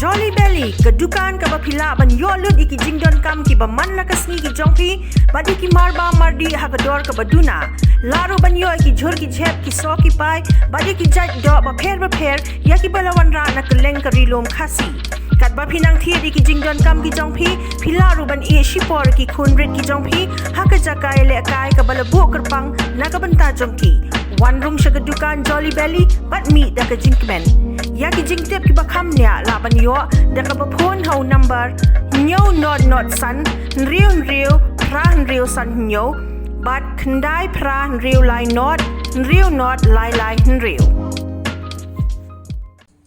Jolly Belly, kedukan ke bapila ban yolut iki jingdon kam ki baman la kasni ki jongpi, badi ki marba mardi hakador ke baduna. Laru ban yo iki jhur ki jhep ki so ki pai, badi ki jaj do ba pher, ya ki balawan ra na keleng ke rilom khasi. Kat ba pinang thiet iki jingdon kam ki jongpi, pilaru ban e shipor ki khunrit ki jongpi, hakajakai le kai ke balabu kerpang na ke benta jongki. One room shagadukan Jolly Belly, but me da ka jinkmen. Ya ki jingtep ki bakam nya laban yo da ka bapon hau number nyo not san nriu pra san nyo but kndai pra nriu lai not lai nriu.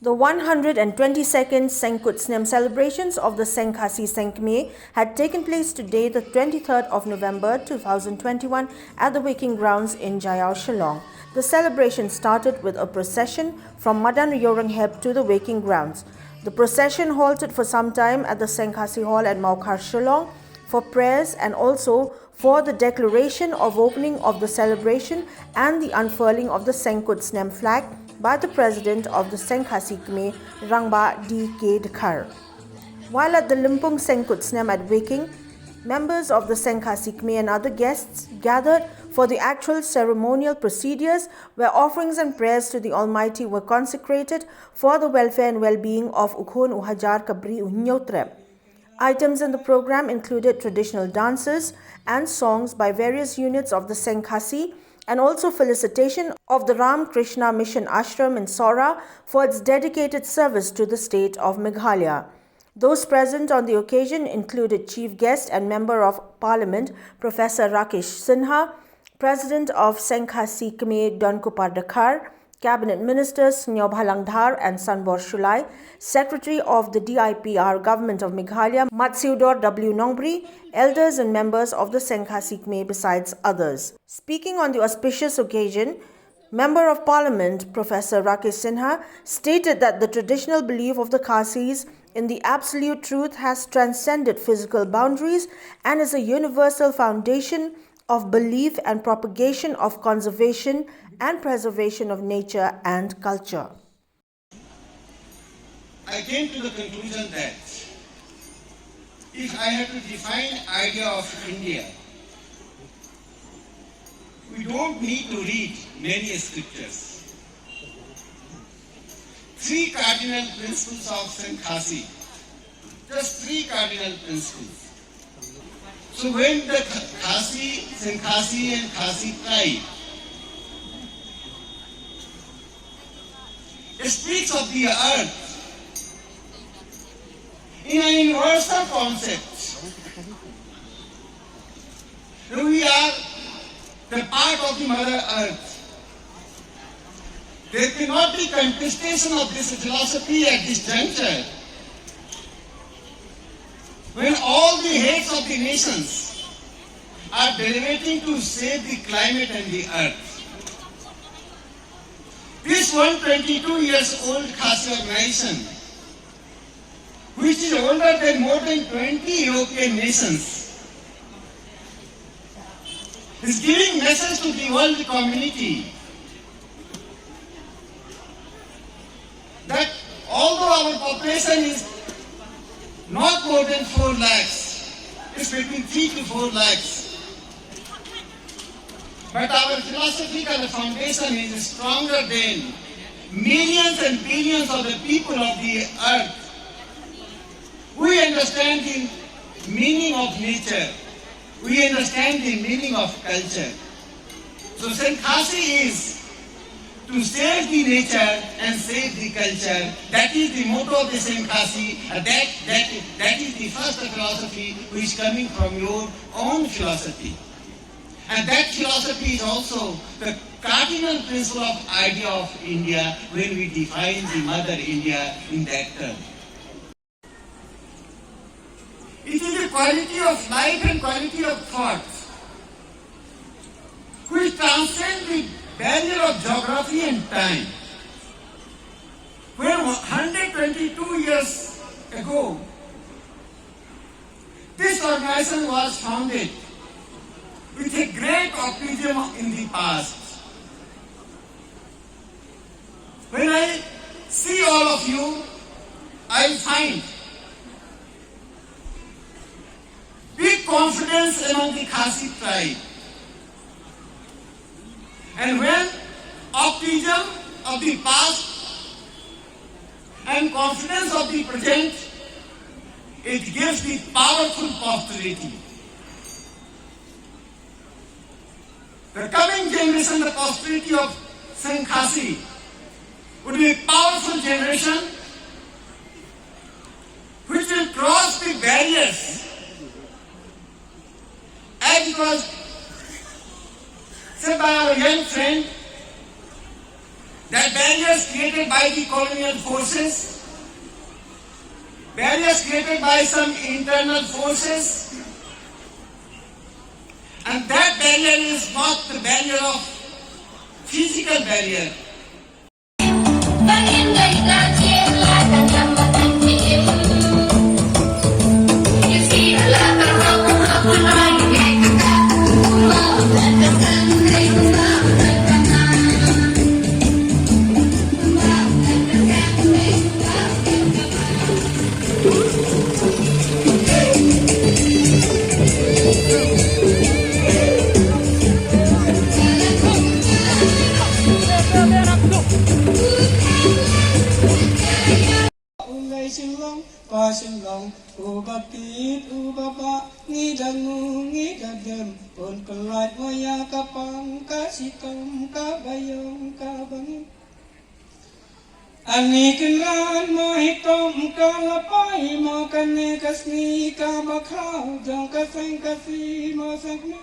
The 122nd Sengkut Snem celebrations of the Sengkhasi Sengkhme had taken place today, the 23rd of November 2021 at the Waking Grounds in Jayau, Shillong. The celebration started with a procession from Madan Yorangheb to the Waking Grounds. The procession halted for some time at the Sengkhasi Hall at Maukhar, Shillong for prayers and also for the declaration of opening of the celebration and the unfurling of the Sengkut Snem flag by the president of the Sengkhasi Khme, Rangba D.K. Dhakhar. While at the Limpung Sengkut Snem at Waking, members of the Sengkhasi Khme and other guests gathered for the actual ceremonial procedures where offerings and prayers to the Almighty were consecrated for the welfare and well-being of Ukhon Uhajar Kabri Unyotrem. Items in the program included traditional dances and songs by various units of the Sengkhasi and also felicitation of the Ram Krishna Mission Ashram in Sora for its dedicated service to the state of Meghalaya. Those present on the occasion included Chief Guest and Member of Parliament Professor Rakesh Sinha, President of Sengkhasi Khme Donkupar Dhakhar, Cabinet Ministers Nyob Halangdhar and Sanbor Shulai, Secretary of the DIPR Government of Meghalaya Matsiudor W. Nongbri, elders and members of the Sengkhasi Khme besides others. Speaking on the auspicious occasion, Member of Parliament Professor Rakesh Sinha stated that the traditional belief of the Khasis in the absolute truth has transcended physical boundaries and is a universal foundation of belief and propagation of conservation and preservation of nature and culture. I came to the conclusion that if I had to define idea of India, we don't need to read many scriptures. Three cardinal principles of Sengkhasi, just three cardinal principles. So when the Sengkhasi and Khasi tribe speaks of the earth in an universal concept, we are the part of the Mother Earth. There cannot be contestation of this philosophy at this juncture when all the heads of the nations are deliberating to save the climate and the earth. This 122 years old Khasi organization, which is older than more than 20 European nations, is giving message to the world community that although our population is not more than 4 lakhs, it's between 3 to 4 lakhs, but our philosophical foundation is stronger than millions and billions of the people of the earth. We understand the meaning of nature. We understand the meaning of culture. So Sengkhasi is to save the nature and save the culture. That is the motto of the Sengkhasi. That is the first philosophy which is coming from your own philosophy. And that philosophy is also the cardinal principle of idea of India when we define the Mother India in that term. It is the quality of life and quality of thought which transcend the barrier of geography and time. When 122 years ago, this organization was founded with a great optimism in the past. When I see all of you, I find big confidence among the Khasi tribe. And when optimism of the past and confidence of the present, it gives the powerful posterity. The coming generation, the posterity of Singh Khasi, would be a powerful generation which will cross the barriers, as it was said by our young friend, that barriers created by the colonial forces, barriers created by some internal forces, and that barrier is not the barrier of physical barrier. Pasilong ubakit ubaba ngidangu ngidadem pun kelat maya kapang kasikom kabayong kabangin ani kenlan mo hitom kalapay mo kane kasni kabakhaw jong kaseng kasi mo sakni